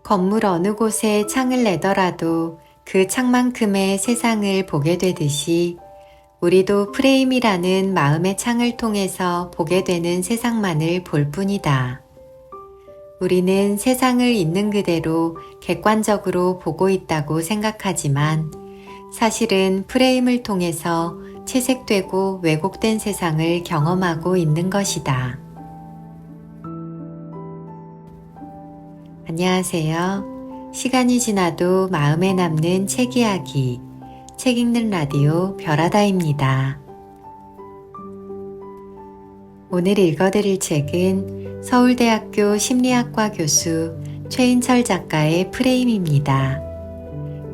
건물 어느 곳에 창을 내더라도 그 창만큼의 세상을 보게 되듯이 우리도 프레임이라는 마음의 창을 통해서 보게 되는 세상만을 볼 뿐이다. 우리는 세상을 있는 그대로 객관적으로 보고 있다고 생각하지만 사실은 프레임을 통해서 채색되고 왜곡된 세상을 경험하고 있는 것이다. 안녕하세요. 시간이 지나도 마음에 남는 책 이야기, 책 읽는 라디오 별하다입니다. 오늘 읽어드릴 책은 서울대학교 심리학과 교수 최인철 작가의 프레임입니다.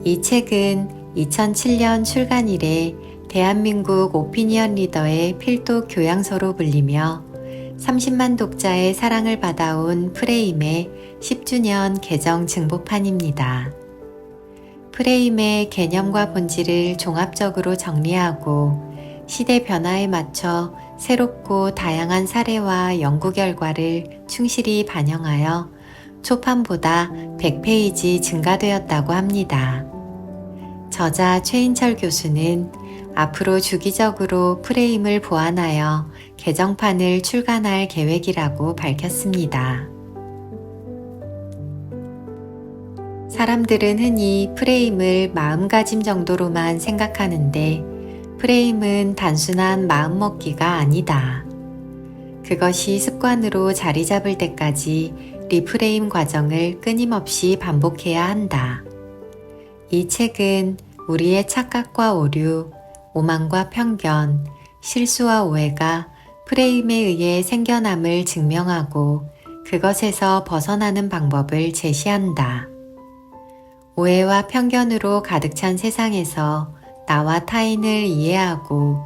이 책은 2007년 출간 이래 대한민국 오피니언 리더의 필독 교양서로 불리며 30만 독자의 사랑을 받아온 프레임의 10주년 개정 증보판입니다. 프레임의 개념과 본질을 종합적으로 정리하고 시대 변화에 맞춰 새롭고 다양한 사례와 연구 결과를 충실히 반영하여 초판보다 100페이지 증가되었다고 합니다. 저자 최인철 교수는 앞으로 주기적으로 프레임을 보완하여 개정판을 출간할 계획이라고 밝혔습니다. 사람들은 흔히 프레임을 마음가짐 정도로만 생각하는데 프레임은 단순한 마음먹기가 아니다. 그것이 습관으로 자리 잡을 때까지 리프레임 과정을 끊임없이 반복해야 한다. 이 책은 우리의 착각과 오류, 오만과 편견, 실수와 오해가 프레임에 의해 생겨남을 증명하고 그것에서 벗어나는 방법을 제시한다. 오해와 편견으로 가득 찬 세상에서 나와 타인을 이해하고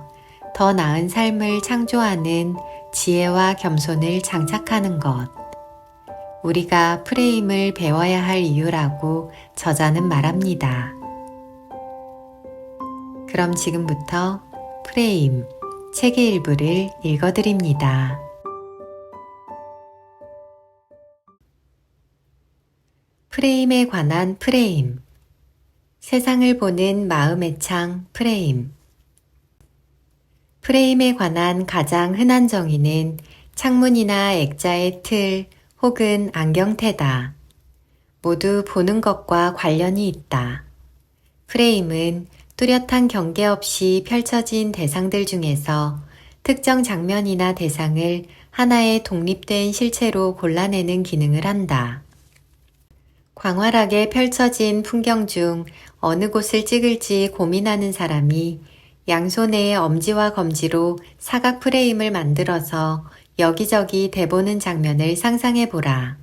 더 나은 삶을 창조하는 지혜와 겸손을 장착하는 것. 우리가 프레임을 배워야 할 이유라고 저자는 말합니다. 그럼 지금부터 프레임, 책의 일부를 읽어드립니다. 프레임에 관한 프레임. 세상을 보는 마음의 창 프레임. 프레임에 관한 가장 흔한 정의는 창문이나 액자의 틀 혹은 안경테다. 모두 보는 것과 관련이 있다. 프레임은 뚜렷한 경계 없이 펼쳐진 대상들 중에서 특정 장면이나 대상을 하나의 독립된 실체로 골라내는 기능을 한다. 광활하게 펼쳐진 풍경 중 어느 곳을 찍을지 고민하는 사람이 양손에 엄지와 검지로 사각 프레임을 만들어서 여기저기 대보는 장면을 상상해보라.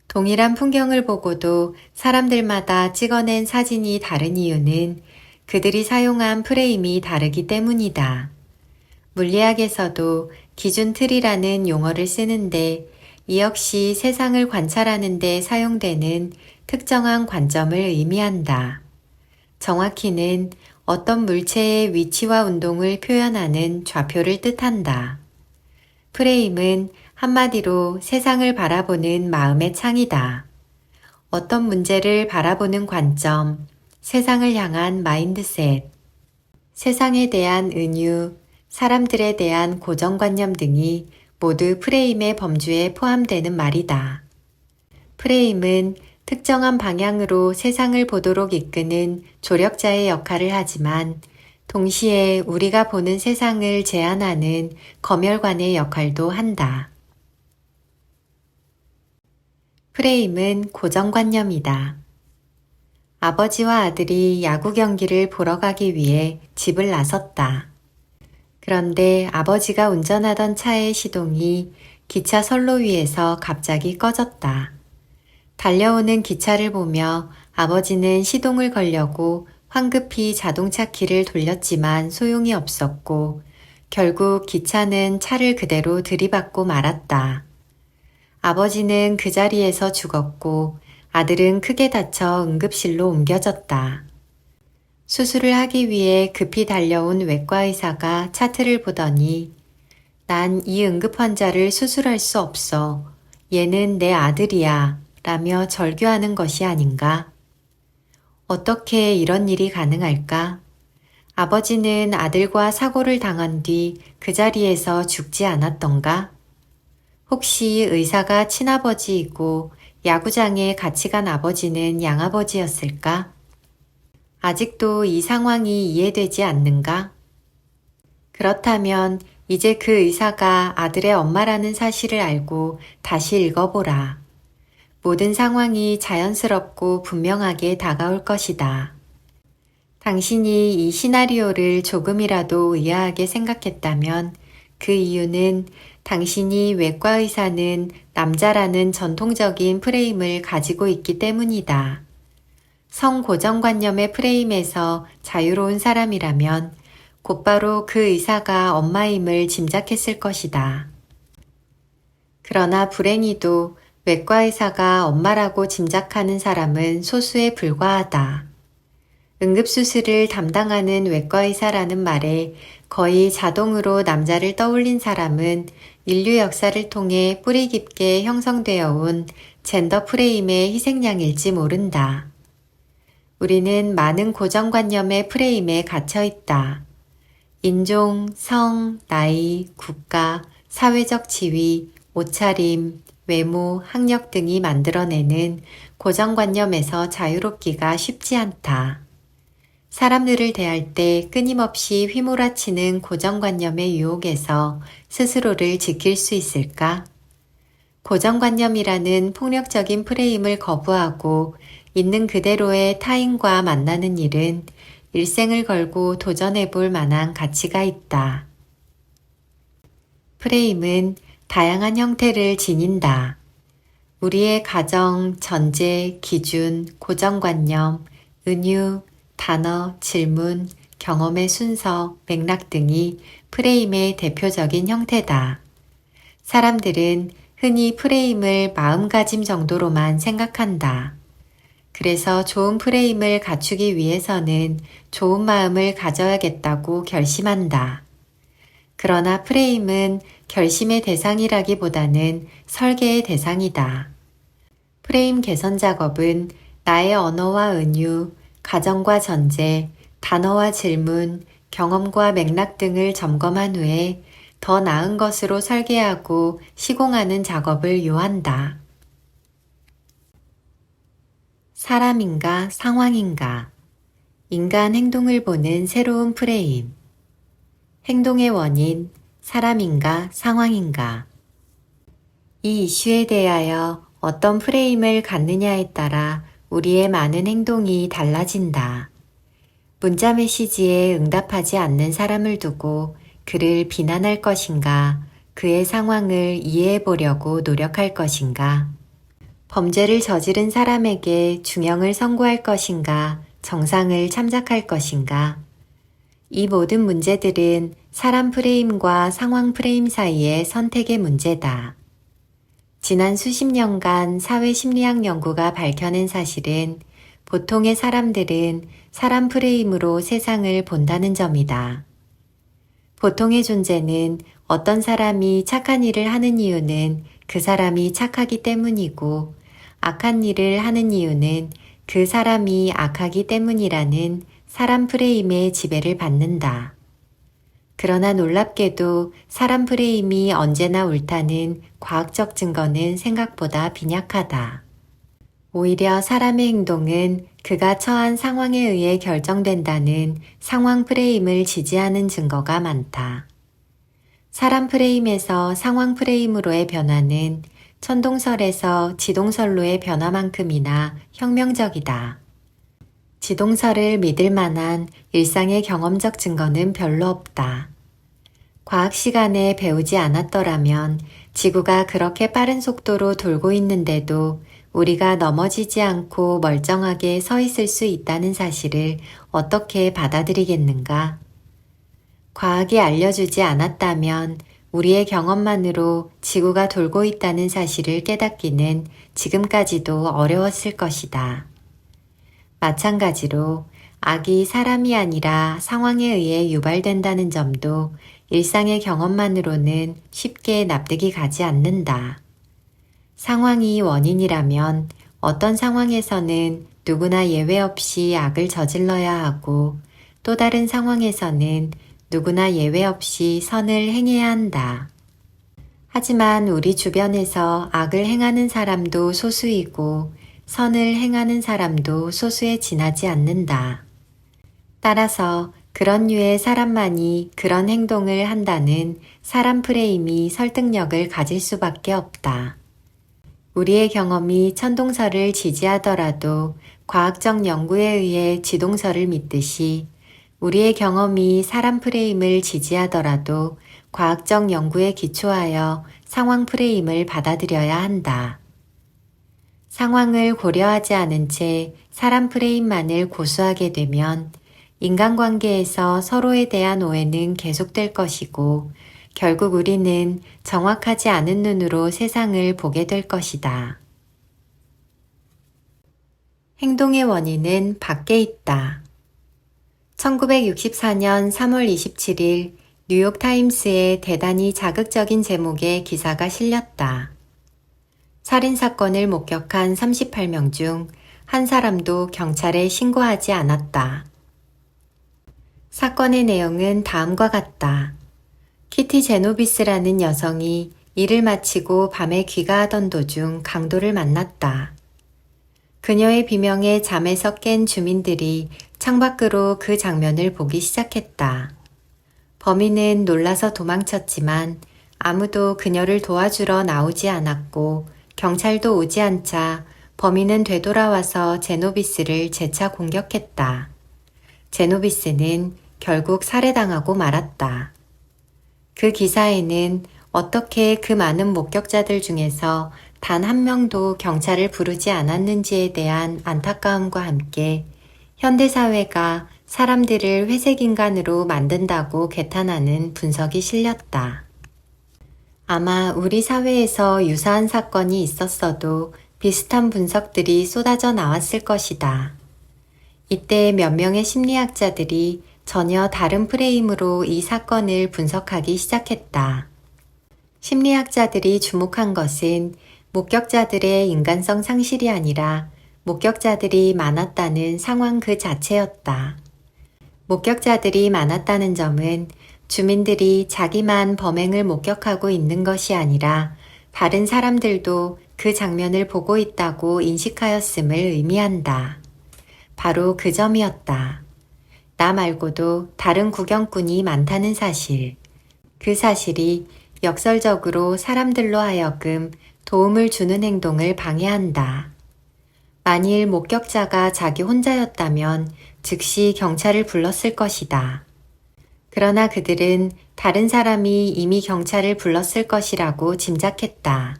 동일한 풍경을 보고도 사람들마다 찍어낸 사진이 다른 이유는 그들이 사용한 프레임이 다르기 때문이다. 물리학에서도 기준 틀이라는 용어를 쓰는데 이 역시 세상을 관찰하는 데 사용되는 특정한 관점을 의미한다. 정확히는 어떤 물체의 위치와 운동을 표현하는 좌표를 뜻한다. 프레임은 한마디로 세상을 바라보는 마음의 창이다. 어떤 문제를 바라보는 관점, 세상을 향한 마인드셋, 세상에 대한 은유, 사람들에 대한 고정관념 등이 모두 프레임의 범주에 포함되는 말이다. 프레임은 특정한 방향으로 세상을 보도록 이끄는 조력자의 역할을 하지만 동시에 우리가 보는 세상을 제한하는 검열관의 역할도 한다. 프레임은 고정관념이다. 아버지와 아들이 야구 경기를 보러 가기 위해 집을 나섰다. 그런데 아버지가 운전하던 차의 시동이 기차 선로 위에서 갑자기 꺼졌다. 달려오는 기차를 보며 아버지는 시동을 걸려고 황급히 자동차 키를 돌렸지만 소용이 없었고 결국 기차는 차를 그대로 들이받고 말았다. 아버지는 그 자리에서 죽었고 아들은 크게 다쳐 응급실로 옮겨졌다. 수술을 하기 위해 급히 달려온 외과 의사가 차트를 보더니 난 이 응급 환자를 수술할 수 없어. 얘는 내 아들이야. 라며 절규하는 것이 아닌가? 어떻게 이런 일이 가능할까? 아버지는 아들과 사고를 당한 뒤 그 자리에서 죽지 않았던가? 혹시 의사가 친아버지이고 야구장에 같이 간 아버지는 양아버지였을까? 아직도 이 상황이 이해되지 않는가? 그렇다면 이제 그 의사가 아들의 엄마라는 사실을 알고 다시 읽어보라. 모든 상황이 자연스럽고 분명하게 다가올 것이다. 당신이 이 시나리오를 조금이라도 의아하게 생각했다면 그 이유는 당신이 외과 의사는 남자라는 전통적인 프레임을 가지고 있기 때문이다. 성고정관념의 프레임에서 자유로운 사람이라면 곧바로 그 의사가 엄마임을 짐작했을 것이다. 그러나 불행히도 외과 의사가 엄마라고 짐작하는 사람은 소수에 불과하다. 응급수술을 담당하는 외과 의사라는 말에 거의 자동으로 남자를 떠올린 사람은 인류 역사를 통해 뿌리 깊게 형성되어 온 젠더 프레임의 희생양일지 모른다. 우리는 많은 고정관념의 프레임에 갇혀 있다. 인종, 성, 나이, 국가, 사회적 지위, 옷차림, 외모, 학력 등이 만들어내는 고정관념에서 자유롭기가 쉽지 않다. 사람들을 대할 때 끊임없이 휘몰아치는 고정관념의 유혹에서 스스로를 지킬 수 있을까? 고정관념이라는 폭력적인 프레임을 거부하고 있는 그대로의 타인과 만나는 일은 일생을 걸고 도전해 볼 만한 가치가 있다. 프레임은 다양한 형태를 지닌다. 우리의 가정, 전제, 기준, 고정관념, 은유, 단어, 질문, 경험의 순서, 맥락 등이 프레임의 대표적인 형태다. 사람들은 흔히 프레임을 마음가짐 정도로만 생각한다. 그래서 좋은 프레임을 갖추기 위해서는 좋은 마음을 가져야겠다고 결심한다. 그러나 프레임은 결심의 대상이라기보다는 설계의 대상이다. 프레임 개선 작업은 나의 언어와 은유, 가정과 전제, 단어와 질문, 경험과 맥락 등을 점검한 후에 더 나은 것으로 설계하고 시공하는 작업을 요한다. 사람인가 상황인가? 인간 행동을 보는 새로운 프레임. 행동의 원인, 사람인가 상황인가? 이 이슈에 대하여 어떤 프레임을 갖느냐에 따라 우리의 많은 행동이 달라진다. 문자 메시지에 응답하지 않는 사람을 두고 그를 비난할 것인가, 그의 상황을 이해해 보려고 노력할 것인가, 범죄를 저지른 사람에게 중형을 선고할 것인가, 정상을 참작할 것인가. 이 모든 문제들은 사람 프레임과 상황 프레임 사이의 선택의 문제다. 지난 수십 년간 사회심리학 연구가 밝혀낸 사실은 보통의 사람들은 사람 프레임으로 세상을 본다는 점이다. 보통의 존재는 어떤 사람이 착한 일을 하는 이유는 그 사람이 착하기 때문이고 악한 일을 하는 이유는 그 사람이 악하기 때문이라는 사람 프레임의 지배를 받는다. 그러나 놀랍게도 사람 프레임이 언제나 옳다는 과학적 증거는 생각보다 빈약하다. 오히려 사람의 행동은 그가 처한 상황에 의해 결정된다는 상황 프레임을 지지하는 증거가 많다. 사람 프레임에서 상황 프레임으로의 변화는 천동설에서 지동설로의 변화만큼이나 혁명적이다. 지동설을 믿을 만한 일상의 경험적 증거는 별로 없다. 과학 시간에 배우지 않았더라면 지구가 그렇게 빠른 속도로 돌고 있는데도 우리가 넘어지지 않고 멀쩡하게 서 있을 수 있다는 사실을 어떻게 받아들이겠는가? 과학이 알려주지 않았다면 우리의 경험만으로 지구가 돌고 있다는 사실을 깨닫기는 지금까지도 어려웠을 것이다. 마찬가지로 악이 사람이 아니라 상황에 의해 유발된다는 점도 일상의 경험만으로는 쉽게 납득이 가지 않는다. 상황이 원인이라면 어떤 상황에서는 누구나 예외 없이 악을 저질러야 하고 또 다른 상황에서는 누구나 예외 없이 선을 행해야 한다. 하지만 우리 주변에서 악을 행하는 사람도 소수이고 선을 행하는 사람도 소수에 지나지 않는다. 따라서 그런 류의 사람만이 그런 행동을 한다는 사람 프레임이 설득력을 가질 수밖에 없다. 우리의 경험이 천동설을 지지하더라도 과학적 연구에 의해 지동설을 믿듯이 우리의 경험이 사람 프레임을 지지하더라도 과학적 연구에 기초하여 상황 프레임을 받아들여야 한다. 상황을 고려하지 않은 채 사람 프레임만을 고수하게 되면 인간관계에서 서로에 대한 오해는 계속될 것이고 결국 우리는 정확하지 않은 눈으로 세상을 보게 될 것이다. 행동의 원인은 밖에 있다. 1964년 3월 27일 뉴욕타임스에 대단히 자극적인 제목의 기사가 실렸다. 살인사건을 목격한 38명 중 한 사람도 경찰에 신고하지 않았다. 사건의 내용은 다음과 같다. 키티 제노비스라는 여성이 일을 마치고 밤에 귀가하던 도중 강도를 만났다. 그녀의 비명에 잠에서 깬 주민들이 창밖으로 그 장면을 보기 시작했다. 범인은 놀라서 도망쳤지만 아무도 그녀를 도와주러 나오지 않았고 경찰도 오지 않자 범인은 되돌아와서 제노비스를 재차 공격했다. 제노비스는 결국 살해당하고 말았다. 그 기사에는 어떻게 그 많은 목격자들 중에서 단 한 명도 경찰을 부르지 않았는지에 대한 안타까움과 함께 현대사회가 사람들을 회색인간으로 만든다고 개탄하는 분석이 실렸다. 아마 우리 사회에서 유사한 사건이 있었어도 비슷한 분석들이 쏟아져 나왔을 것이다. 이때 몇 명의 심리학자들이 전혀 다른 프레임으로 이 사건을 분석하기 시작했다. 심리학자들이 주목한 것은 목격자들의 인간성 상실이 아니라 목격자들이 많았다는 상황 그 자체였다. 목격자들이 많았다는 점은 주민들이 자기만 범행을 목격하고 있는 것이 아니라 다른 사람들도 그 장면을 보고 있다고 인식하였음을 의미한다. 바로 그 점이었다. 나 말고도 다른 구경꾼이 많다는 사실. 그 사실이 역설적으로 사람들로 하여금 도움을 주는 행동을 방해한다. 만일 목격자가 자기 혼자였다면 즉시 경찰을 불렀을 것이다. 그러나 그들은 다른 사람이 이미 경찰을 불렀을 것이라고 짐작했다.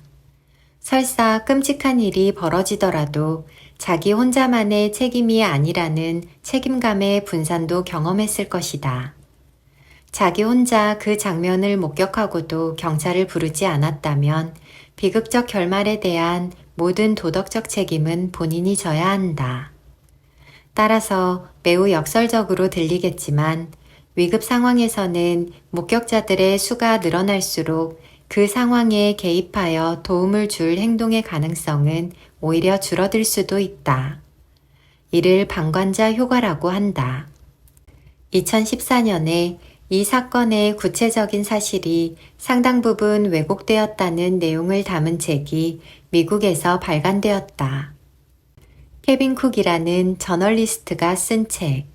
설사 끔찍한 일이 벌어지더라도 자기 혼자만의 책임이 아니라는 책임감의 분산도 경험했을 것이다. 자기 혼자 그 장면을 목격하고도 경찰을 부르지 않았다면 비극적 결말에 대한 모든 도덕적 책임은 본인이 져야 한다. 따라서 매우 역설적으로 들리겠지만 위급 상황에서는 목격자들의 수가 늘어날수록 그 상황에 개입하여 도움을 줄 행동의 가능성은 오히려 줄어들 수도 있다. 이를 방관자 효과라고 한다. 2014년에 이 사건의 구체적인 사실이 상당 부분 왜곡되었다는 내용을 담은 책이 미국에서 발간되었다. 케빈 쿡이라는 저널리스트가 쓴 책,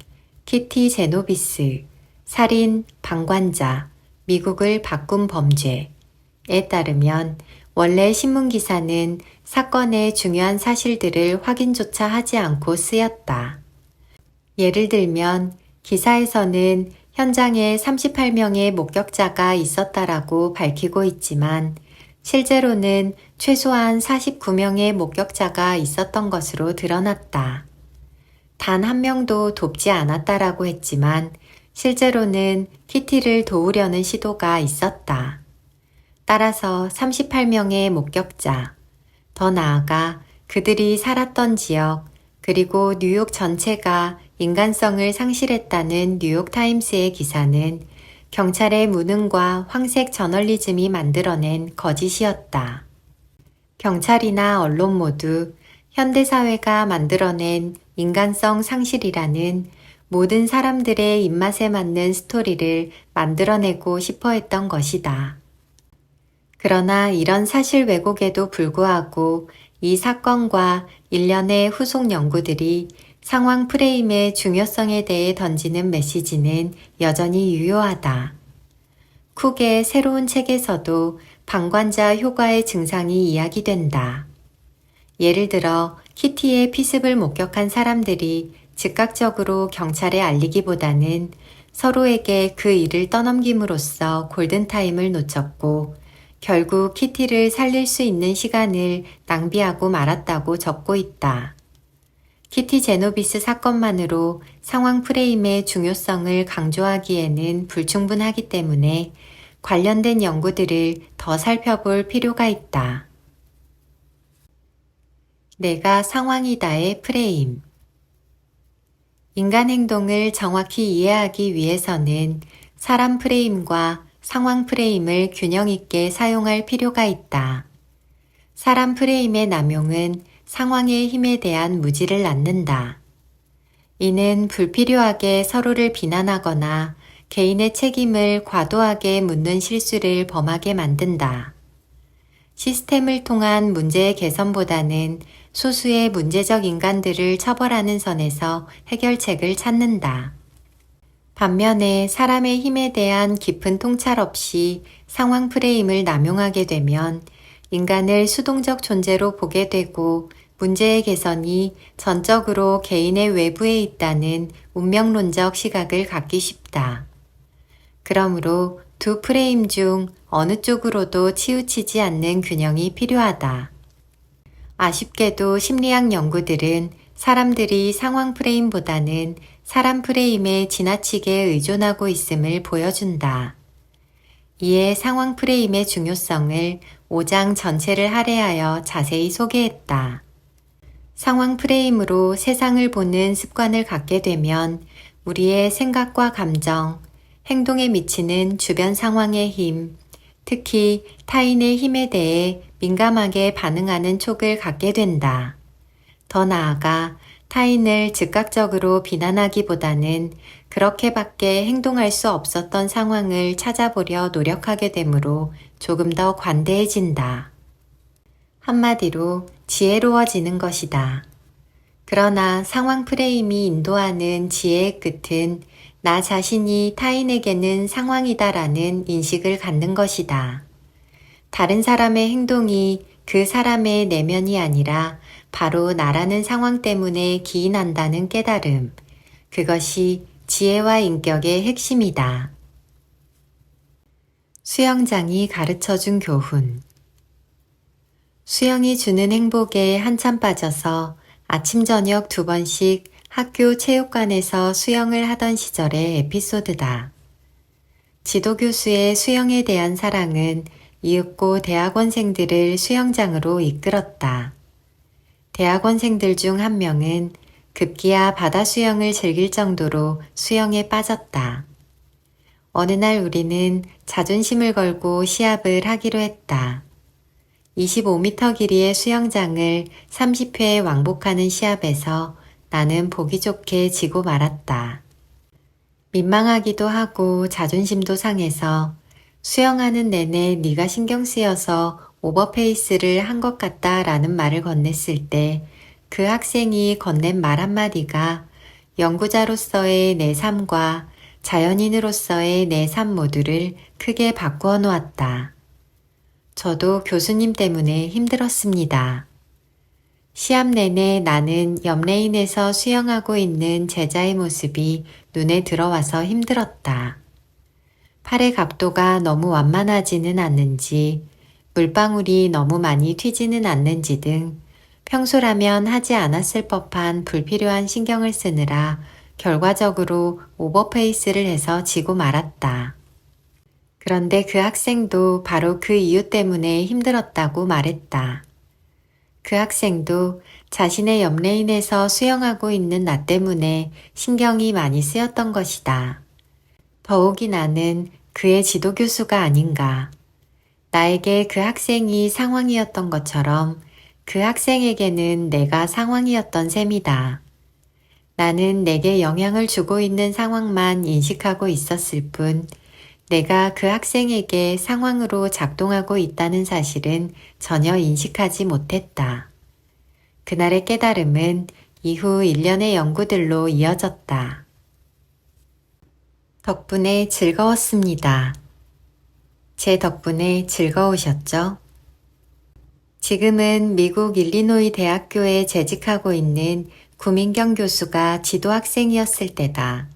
키티 제노비스, 살인, 방관자, 미국을 바꾼 범죄에 따르면 원래 신문기사는 사건의 중요한 사실들을 확인조차 하지 않고 쓰였다. 예를 들면 기사에서는 현장에 38명의 목격자가 있었다라고 밝히고 있지만 실제로는 최소한 49명의 목격자가 있었던 것으로 드러났다. 단 한 명도 돕지 않았다라고 했지만 실제로는 키티를 도우려는 시도가 있었다. 따라서 38명의 목격자, 더 나아가 그들이 살았던 지역, 그리고 뉴욕 전체가 인간성을 상실했다는 뉴욕타임스의 기사는 경찰의 무능과 황색 저널리즘이 만들어낸 거짓이었다. 경찰이나 언론 모두 현대사회가 만들어낸 인간성 상실이라는 모든 사람들의 입맛에 맞는 스토리를 만들어내고 싶어 했던 것이다. 그러나 이런 사실 왜곡에도 불구하고 이 사건과 일련의 후속 연구들이 상황 프레임의 중요성에 대해 던지는 메시지는 여전히 유효하다. 쿡의 새로운 책에서도 방관자 효과의 증상이 이야기된다. 예를 들어 키티의 피습을 목격한 사람들이 즉각적으로 경찰에 알리기보다는 서로에게 그 일을 떠넘김으로써 골든타임을 놓쳤고 결국 키티를 살릴 수 있는 시간을 낭비하고 말았다고 적고 있다. 키티 제노비스 사건만으로 상황 프레임의 중요성을 강조하기에는 불충분하기 때문에 관련된 연구들을 더 살펴볼 필요가 있다. 내가 상황이다의 프레임. 인간 행동을 정확히 이해하기 위해서는 사람 프레임과 상황 프레임을 균형 있게 사용할 필요가 있다. 사람 프레임의 남용은 상황의 힘에 대한 무지를 낳는다. 이는 불필요하게 서로를 비난하거나 개인의 책임을 과도하게 묻는 실수를 범하게 만든다. 시스템을 통한 문제의 개선보다는 소수의 문제적 인간들을 처벌하는 선에서 해결책을 찾는다. 반면에 사람의 힘에 대한 깊은 통찰 없이 상황 프레임을 남용하게 되면 인간을 수동적 존재로 보게 되고 문제의 개선이 전적으로 개인의 외부에 있다는 운명론적 시각을 갖기 쉽다. 그러므로 두 프레임 중 어느 쪽으로도 치우치지 않는 균형이 필요하다. 아쉽게도 심리학 연구들은 사람들이 상황 프레임보다는 사람 프레임에 지나치게 의존하고 있음을 보여준다. 이에 상황 프레임의 중요성을 5장 전체를 할애하여 자세히 소개했다. 상황 프레임으로 세상을 보는 습관을 갖게 되면 우리의 생각과 감정, 행동에 미치는 주변 상황의 힘, 특히 타인의 힘에 대해 민감하게 반응하는 촉을 갖게 된다. 더 나아가 타인을 즉각적으로 비난하기보다는 그렇게밖에 행동할 수 없었던 상황을 찾아보려 노력하게 되므로 조금 더 관대해진다. 한마디로 지혜로워지는 것이다. 그러나 상황 프레임이 인도하는 지혜의 끝은 나 자신이 타인에게는 상황이다라는 인식을 갖는 것이다. 다른 사람의 행동이 그 사람의 내면이 아니라 바로 나라는 상황 때문에 기인한다는 깨달음. 그것이 지혜와 인격의 핵심이다. 수영장이 가르쳐준 교훈. 수영이 주는 행복에 한참 빠져서 아침 저녁 2번씩 학교 체육관에서 수영을 하던 시절의 에피소드다. 지도교수의 수영에 대한 사랑은 이윽고 대학원생들을 수영장으로 이끌었다. 대학원생들 중 한 명은 급기야 바다 수영을 즐길 정도로 수영에 빠졌다. 어느 날 우리는 자존심을 걸고 시합을 하기로 했다. 25m 길이의 수영장을 30회 왕복하는 시합에서 나는 보기 좋게 지고 말았다. 민망하기도 하고 자존심도 상해서 수영하는 내내 네가 신경 쓰여서 오버페이스를 한 것 같다 라는 말을 건넸을 때 그 학생이 건넨 말 한마디가 연구자로서의 내 삶과 자연인으로서의 내 삶 모두를 크게 바꾸어 놓았다. 저도 교수님 때문에 힘들었습니다. 시합 내내 나는 옆레인에서 수영하고 있는 제자의 모습이 눈에 들어와서 힘들었다. 팔의 각도가 너무 완만하지는 않는지, 물방울이 너무 많이 튀지는 않는지 등 평소라면 하지 않았을 법한 불필요한 신경을 쓰느라 결과적으로 오버페이스를 해서 지고 말았다. 그런데 그 학생도 바로 그 이유 때문에 힘들었다고 말했다. 그 학생도 자신의 옆레인에서 수영하고 있는 나 때문에 신경이 많이 쓰였던 것이다. 더욱이 나는 그의 지도교수가 아닌가. 나에게 그 학생이 상황이었던 것처럼 그 학생에게는 내가 상황이었던 셈이다. 나는 내게 영향을 주고 있는 상황만 인식하고 있었을 뿐, 내가 그 학생에게 상황으로 작동하고 있다는 사실은 전혀 인식하지 못했다. 그날의 깨달음은 이후 일련의 연구들로 이어졌다. 덕분에 즐거웠습니다. 제 덕분에 즐거우셨죠? 지금은 미국 일리노이 대학교에 재직하고 있는 구민경 교수가 지도 학생이었을 때다.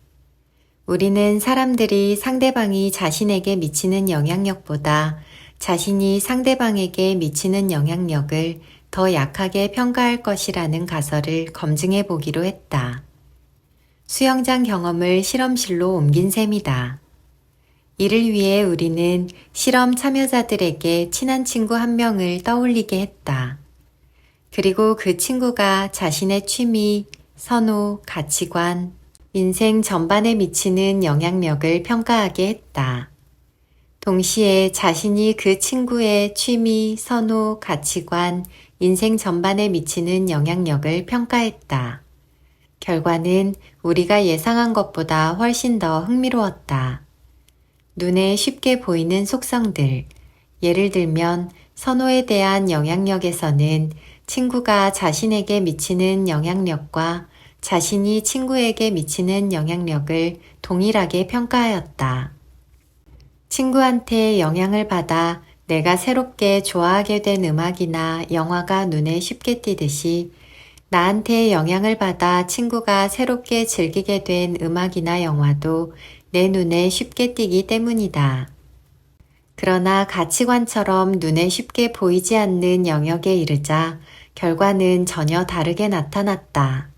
우리는 사람들이 상대방이 자신에게 미치는 영향력보다 자신이 상대방에게 미치는 영향력을 더 약하게 평가할 것이라는 가설을 검증해 보기로 했다. 수영장 경험을 실험실로 옮긴 셈이다. 이를 위해 우리는 실험 참여자들에게 친한 친구 한 명을 떠올리게 했다. 그리고 그 친구가 자신의 취미, 선호, 가치관, 인생 전반에 미치는 영향력을 평가하게 했다. 동시에 자신이 그 친구의 취미, 선호, 가치관, 인생 전반에 미치는 영향력을 평가했다. 결과는 우리가 예상한 것보다 훨씬 더 흥미로웠다. 눈에 쉽게 보이는 속성들, 예를 들면 선호에 대한 영향력에서는 친구가 자신에게 미치는 영향력과 자신이 친구에게 미치는 영향력을 동일하게 평가하였다. 친구한테 영향을 받아 내가 새롭게 좋아하게 된 음악이나 영화가 눈에 쉽게 띄듯이 나한테 영향을 받아 친구가 새롭게 즐기게 된 음악이나 영화도 내 눈에 쉽게 띄기 때문이다. 그러나 가치관처럼 눈에 쉽게 보이지 않는 영역에 이르자 결과는 전혀 다르게 나타났다.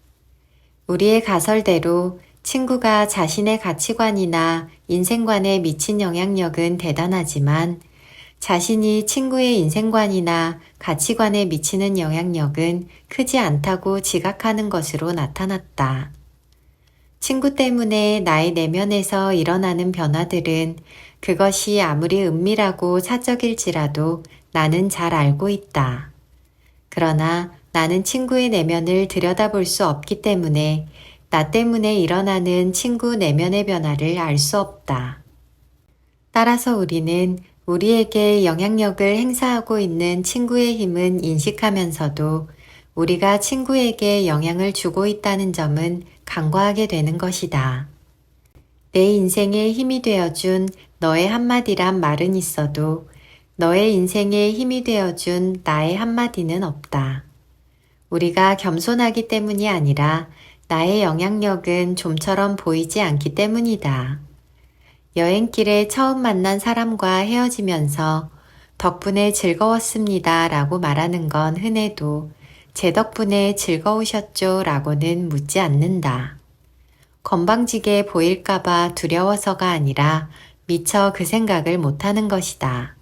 우리의 가설대로 친구가 자신의 가치관이나 인생관에 미친 영향력은 대단하지만 자신이 친구의 인생관이나 가치관에 미치는 영향력은 크지 않다고 지각하는 것으로 나타났다. 친구 때문에 나의 내면에서 일어나는 변화들은 그것이 아무리 은밀하고 사적일지라도 나는 잘 알고 있다. 그러나 나는 친구의 내면을 들여다볼 수 없기 때문에 나 때문에 일어나는 친구 내면의 변화를 알 수 없다. 따라서 우리는 우리에게 영향력을 행사하고 있는 친구의 힘은 인식하면서도 우리가 친구에게 영향을 주고 있다는 점은 간과하게 되는 것이다. 내 인생에 힘이 되어준 너의 한마디란 말은 있어도 너의 인생에 힘이 되어준 나의 한마디는 없다. 우리가 겸손하기 때문이 아니라 나의 영향력은 좀처럼 보이지 않기 때문이다. 여행길에 처음 만난 사람과 헤어지면서 덕분에 즐거웠습니다 라고 말하는 건 흔해도 제 덕분에 즐거우셨죠 라고는 묻지 않는다. 건방지게 보일까봐 두려워서가 아니라 미처 그 생각을 못하는 것이다.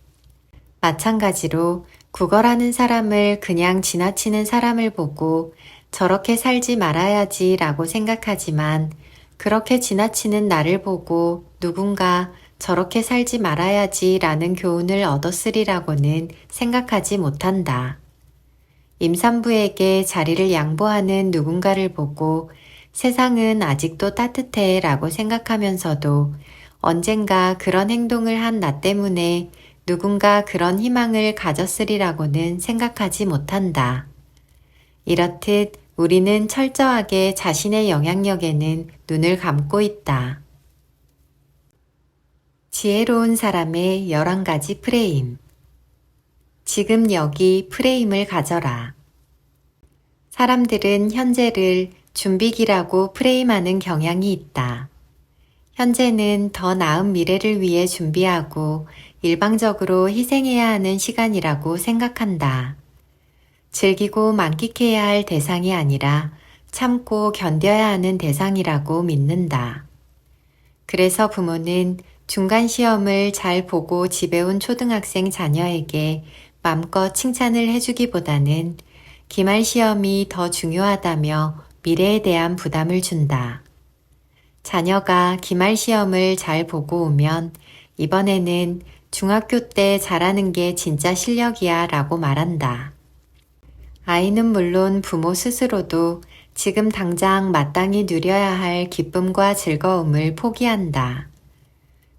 마찬가지로 구걸하는 사람을 그냥 지나치는 사람을 보고 저렇게 살지 말아야지 라고 생각하지만 그렇게 지나치는 나를 보고 누군가 저렇게 살지 말아야지 라는 교훈을 얻었으리라고는 생각하지 못한다. 임산부에게 자리를 양보하는 누군가를 보고 세상은 아직도 따뜻해 라고 생각하면서도 언젠가 그런 행동을 한 나 때문에 누군가 그런 희망을 가졌으리라고는 생각하지 못한다. 이렇듯 우리는 철저하게 자신의 영향력에는 눈을 감고 있다. 지혜로운 사람의 11가지 프레임. 지금 여기 프레임을 가져라. 사람들은 현재를 준비기라고 프레임하는 경향이 있다. 현재는 더 나은 미래를 위해 준비하고 일방적으로 희생해야 하는 시간이라고 생각한다. 즐기고 만끽해야 할 대상이 아니라 참고 견뎌야 하는 대상이라고 믿는다. 그래서 부모는 중간 시험을 잘 보고 집에 온 초등학생 자녀에게 맘껏 칭찬을 해주기보다는 기말 시험이 더 중요하다며 미래에 대한 부담을 준다. 자녀가 기말 시험을 잘 보고 오면 이번에는 중학교 때 잘하는 게 진짜 실력이야 라고 말한다. 아이는 물론 부모 스스로도 지금 당장 마땅히 누려야 할 기쁨과 즐거움을 포기한다.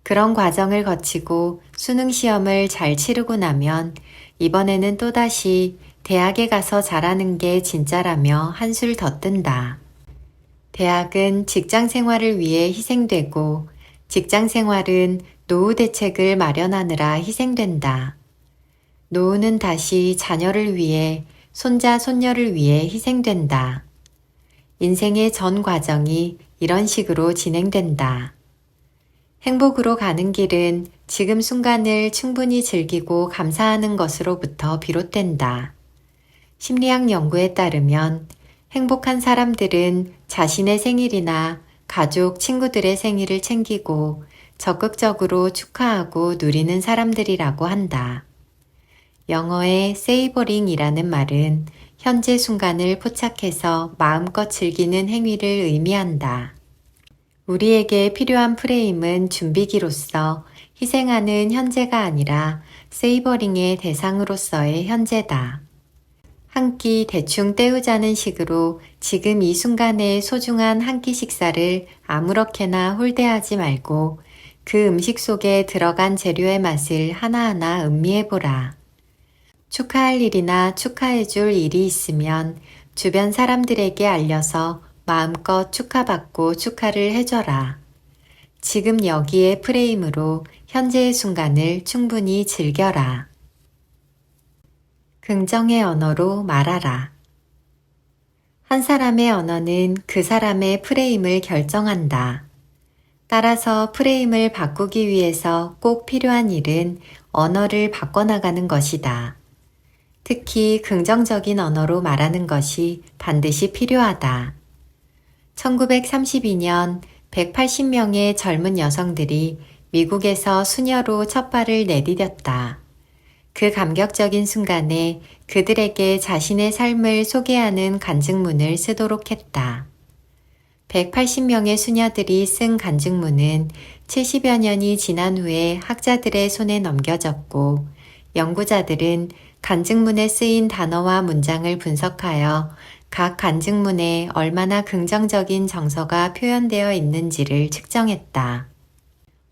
그런 과정을 거치고 수능 시험을 잘 치르고 나면 이번에는 또다시 대학에 가서 잘하는 게 진짜라며 한술 더 뜬다. 대학은 직장 생활을 위해 희생되고 직장 생활은 노후 대책을 마련하느라 희생된다. 노후는 다시 자녀를 위해 손자, 손녀를 위해 희생된다. 인생의 전 과정이 이런 식으로 진행된다. 행복으로 가는 길은 지금 순간을 충분히 즐기고 감사하는 것으로부터 비롯된다. 심리학 연구에 따르면 행복한 사람들은 자신의 생일이나 가족, 친구들의 생일을 챙기고 적극적으로 축하하고 누리는 사람들이라고 한다. 영어의 savoring이라는 말은 현재 순간을 포착해서 마음껏 즐기는 행위를 의미한다. 우리에게 필요한 프레임은 준비기로서 희생하는 현재가 아니라 세이버링의 대상으로서의 현재다. 한 끼 대충 때우자는 식으로 지금 이 순간의 소중한 한 끼 식사를 아무렇게나 홀대하지 말고 그 음식 속에 들어간 재료의 맛을 하나하나 음미해보라. 축하할 일이나 축하해줄 일이 있으면 주변 사람들에게 알려서 마음껏 축하받고 축하를 해줘라. 지금 여기의 프레임으로 현재의 순간을 충분히 즐겨라. 긍정의 언어로 말하라. 한 사람의 언어는 그 사람의 프레임을 결정한다. 따라서 프레임을 바꾸기 위해서 꼭 필요한 일은 언어를 바꿔나가는 것이다. 특히 긍정적인 언어로 말하는 것이 반드시 필요하다. 1932년 180명의 젊은 여성들이 미국에서 수녀로 첫 발을 내디뎠다. 그 감격적인 순간에 그들에게 자신의 삶을 소개하는 간증문을 쓰도록 했다. 180명의 수녀들이 쓴 간증문은 70여 년이 지난 후에 학자들의 손에 넘겨졌고 연구자들은 간증문에 쓰인 단어와 문장을 분석하여 각 간증문에 얼마나 긍정적인 정서가 표현되어 있는지를 측정했다.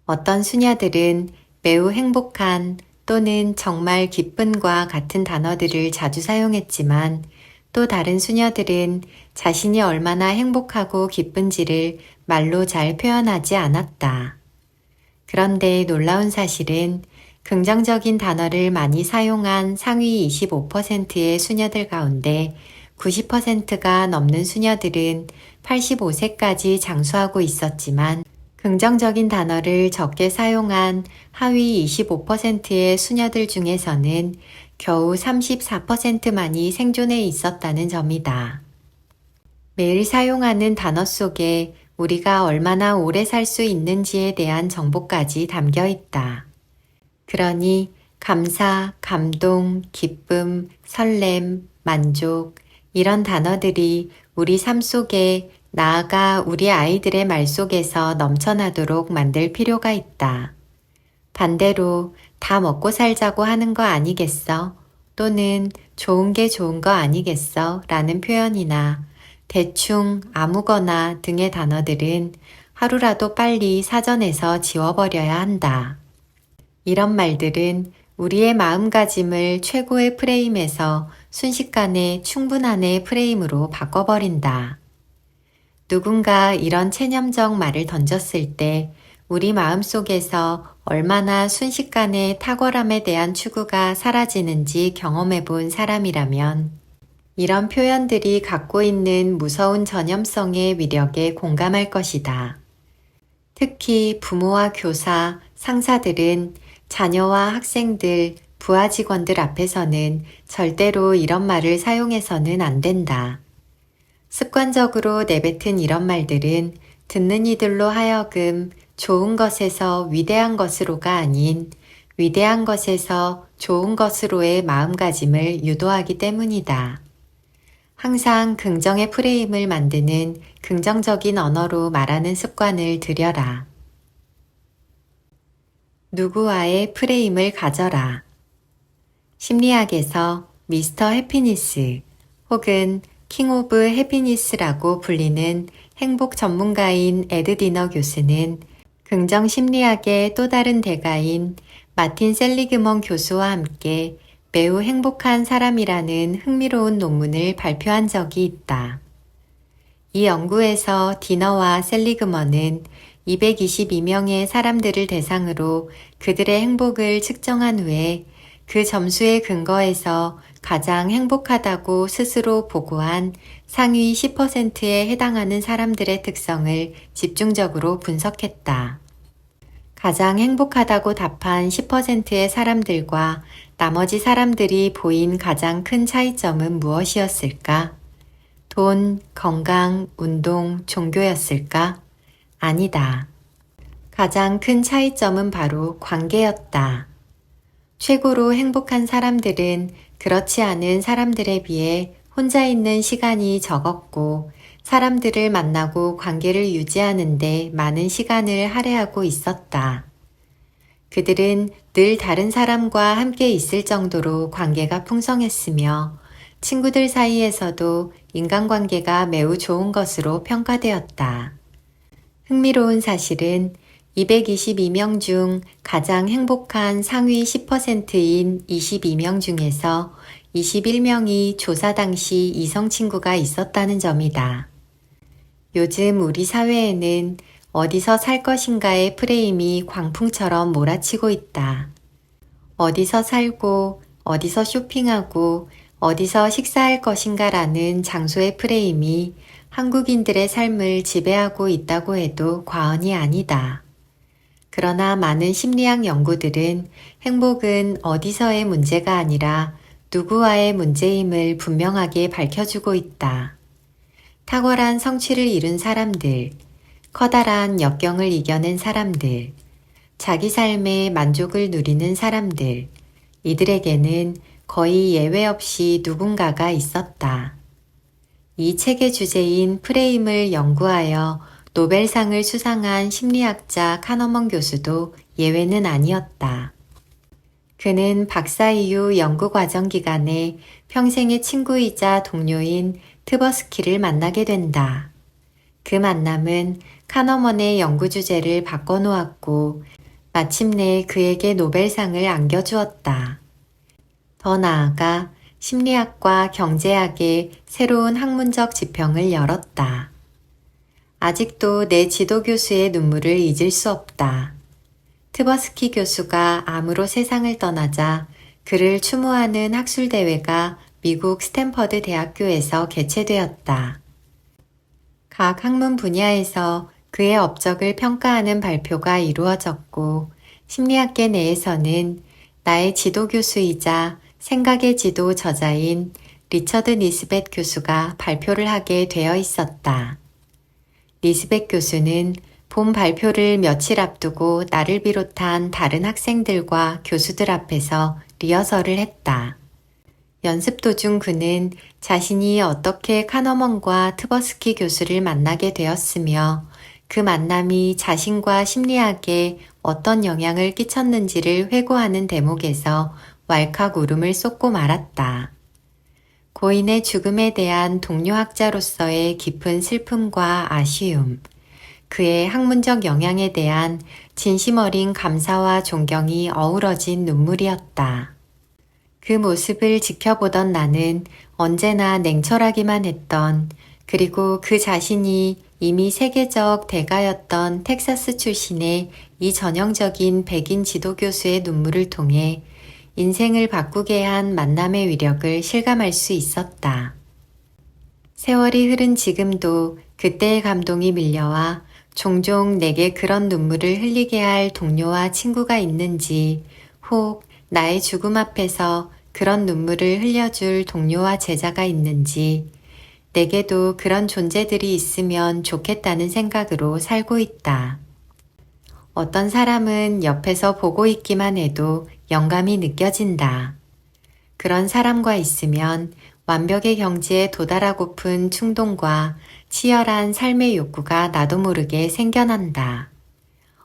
어떤 수녀들은 매우 행복한 또는 정말 기쁨과 같은 단어들을 자주 사용했지만 또 다른 수녀들은 자신이 얼마나 행복하고 기쁜지를 말로 잘 표현하지 않았다. 그런데 놀라운 사실은 긍정적인 단어를 많이 사용한 상위 25%의 수녀들 가운데 90%가 넘는 수녀들은 85세까지 장수하고 있었지만 긍정적인 단어를 적게 사용한 하위 25%의 수녀들 중에서는 겨우 34%만이 생존해 있었다는 점이다. 매일 사용하는 단어 속에 우리가 얼마나 오래 살 수 있는지에 대한 정보까지 담겨 있다. 그러니 감사, 감동, 기쁨, 설렘, 만족 이런 단어들이 우리 삶 속에 나아가 우리 아이들의 말 속에서 넘쳐나도록 만들 필요가 있다. 반대로 다 먹고 살자고 하는 거 아니겠어? 또는 좋은 게 좋은 거 아니겠어? 라는 표현이나 대충, 아무거나 등의 단어들은 하루라도 빨리 사전에서 지워버려야 한다. 이런 말들은 우리의 마음가짐을 최고의 프레임에서 순식간에 충분한의 프레임으로 바꿔버린다. 누군가 이런 체념적 말을 던졌을 때 우리 마음속에서 얼마나 순식간에 탁월함에 대한 추구가 사라지는지 경험해 본 사람이라면 이런 표현들이 갖고 있는 무서운 전염성의 위력에 공감할 것이다. 특히 부모와 교사, 상사들은 자녀와 학생들, 부하 직원들 앞에서는 절대로 이런 말을 사용해서는 안 된다. 습관적으로 내뱉은 이런 말들은 듣는 이들로 하여금 좋은 것에서 위대한 것으로가 아닌 위대한 것에서 좋은 것으로의 마음가짐을 유도하기 때문이다. 항상 긍정의 프레임을 만드는 긍정적인 언어로 말하는 습관을 들여라. 누구와의 프레임을 가져라. 심리학에서 미스터 해피니스 혹은 킹 오브 해피니스라고 불리는 행복 전문가인 에드 디너 교수는 긍정 심리학의 또 다른 대가인 마틴 셀리그먼 교수와 함께 매우 행복한 사람이라는 흥미로운 논문을 발표한 적이 있다. 이 연구에서 디너와 셀리그먼은 222명의 사람들을 대상으로 그들의 행복을 측정한 후에 그 점수에 근거해서 가장 행복하다고 스스로 보고한 상위 10%에 해당하는 사람들의 특성을 집중적으로 분석했다. 가장 행복하다고 답한 10%의 사람들과 나머지 사람들이 보인 가장 큰 차이점은 무엇이었을까? 돈, 건강, 운동, 종교였을까? 아니다. 가장 큰 차이점은 바로 관계였다. 최고로 행복한 사람들은 그렇지 않은 사람들에 비해 혼자 있는 시간이 적었고 사람들을 만나고 관계를 유지하는 데 많은 시간을 할애하고 있었다. 그들은 늘 다른 사람과 함께 있을 정도로 관계가 풍성했으며 친구들 사이에서도 인간관계가 매우 좋은 것으로 평가되었다. 흥미로운 사실은 222명 중 가장 행복한 상위 10%인 22명 중에서 21명이 조사 당시 이성 친구가 있었다는 점이다. 요즘 우리 사회에는 어디서 살 것인가의 프레임이 광풍처럼 몰아치고 있다. 어디서 살고, 어디서 쇼핑하고, 어디서 식사할 것인가라는 장소의 프레임이 한국인들의 삶을 지배하고 있다고 해도 과언이 아니다. 그러나 많은 심리학 연구들은 행복은 어디서의 문제가 아니라 누구와의 문제임을 분명하게 밝혀주고 있다. 탁월한 성취를 이룬 사람들, 커다란 역경을 이겨낸 사람들, 자기 삶에 만족을 누리는 사람들, 이들에게는 거의 예외 없이 누군가가 있었다. 이 책의 주제인 프레임을 연구하여 노벨상을 수상한 심리학자 카너먼 교수도 예외는 아니었다. 그는 박사 이후 연구과정 기간에 평생의 친구이자 동료인 트버스키를 만나게 된다. 그 만남은 카너먼의 연구 주제를 바꿔놓았고 마침내 그에게 노벨상을 안겨주었다. 더 나아가 심리학과 경제학의 새로운 학문적 지평을 열었다. 아직도 내 지도 교수의 눈물을 잊을 수 없다. 트버스키 교수가 암으로 세상을 떠나자 그를 추모하는 학술대회가 미국 스탠퍼드 대학교에서 개최되었다. 각 학문 분야에서 그의 업적을 평가하는 발표가 이루어졌고 심리학계 내에서는 나의 지도 교수이자 생각의 지도 저자인 리처드 니스벳 교수가 발표를 하게 되어 있었다. 니스벳 교수는 본 발표를 며칠 앞두고 나를 비롯한 다른 학생들과 교수들 앞에서 리허설을 했다. 연습 도중 그는 자신이 어떻게 카너먼과 트버스키 교수를 만나게 되었으며 그 만남이 자신과 심리학에 어떤 영향을 끼쳤는지를 회고하는 대목에서 왈칵 울음을 쏟고 말았다. 고인의 죽음에 대한 동료학자로서의 깊은 슬픔과 아쉬움, 그의 학문적 영향에 대한 진심 어린 감사와 존경이 어우러진 눈물이었다. 그 모습을 지켜보던 나는 언제나 냉철하기만 했던, 그리고 그 자신이 이미 세계적 대가였던 텍사스 출신의 이 전형적인 백인 지도교수의 눈물을 통해 인생을 바꾸게 한 만남의 위력을 실감할 수 있었다. 세월이 흐른 지금도 그때의 감동이 밀려와 종종 내게 그런 눈물을 흘리게 할 동료와 친구가 있는지, 혹 나의 죽음 앞에서 그런 눈물을 흘려줄 동료와 제자가 있는지, 내게도 그런 존재들이 있으면 좋겠다는 생각으로 살고 있다. 어떤 사람은 옆에서 보고 있기만 해도 영감이 느껴진다. 그런 사람과 있으면 완벽의 경지에 도달하고픈 충동과 치열한 삶의 욕구가 나도 모르게 생겨난다.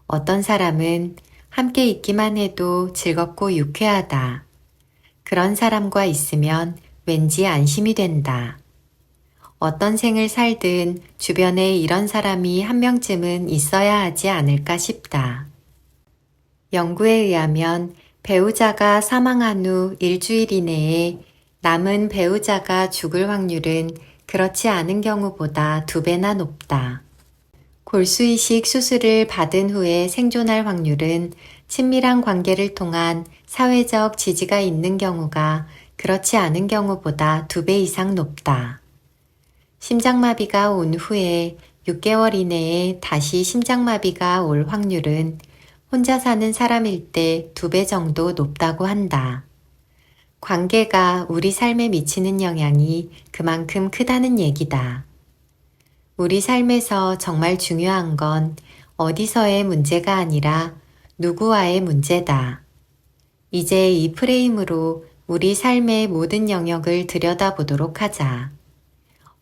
어떤 사람은 함께 있기만 해도 즐겁고 유쾌하다. 그런 사람과 있으면 왠지 안심이 된다. 어떤 생을 살든 주변에 이런 사람이 한 명쯤은 있어야 하지 않을까 싶다. 연구에 의하면 배우자가 사망한 후 일주일 이내에 남은 배우자가 죽을 확률은 그렇지 않은 경우보다 2배나 높다. 골수이식 수술을 받은 후에 생존할 확률은 친밀한 관계를 통한 사회적 지지가 있는 경우가 그렇지 않은 경우보다 2배 이상 높다. 심장마비가 온 후에 6개월 이내에 다시 심장마비가 올 확률은 혼자 사는 사람일 때 2배 정도 높다고 한다. 관계가 우리 삶에 미치는 영향이 그만큼 크다는 얘기다. 우리 삶에서 정말 중요한 건 어디서의 문제가 아니라 누구와의 문제다. 이제 이 프레임으로 우리 삶의 모든 영역을 들여다보도록 하자.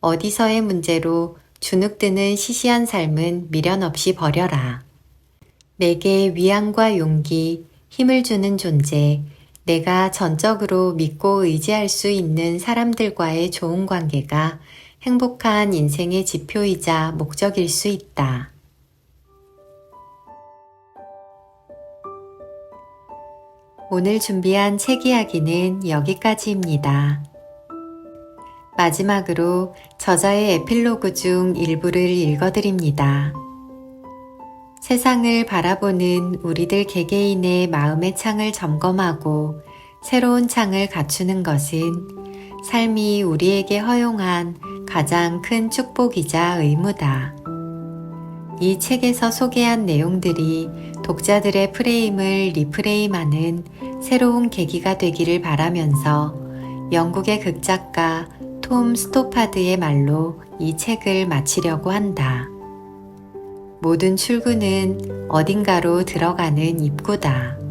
어디서의 문제로 주눅드는 시시한 삶은 미련 없이 버려라. 내게 위안과 용기, 힘을 주는 존재, 내가 전적으로 믿고 의지할 수 있는 사람들과의 좋은 관계가 행복한 인생의 지표이자 목적일 수 있다. 오늘 준비한 책 이야기는 여기까지입니다. 마지막으로 저자의 에필로그 중 일부를 읽어드립니다. 세상을 바라보는 우리들 개개인의 마음의 창을 점검하고 새로운 창을 갖추는 것은 삶이 우리에게 허용한 가장 큰 축복이자 의무다. 이 책에서 소개한 내용들이 독자들의 프레임을 리프레임하는 새로운 계기가 되기를 바라면서 영국의 극작가 톰 스토파드의 말로 이 책을 마치려고 한다. 모든 출구는 어딘가로 들어가는 입구다.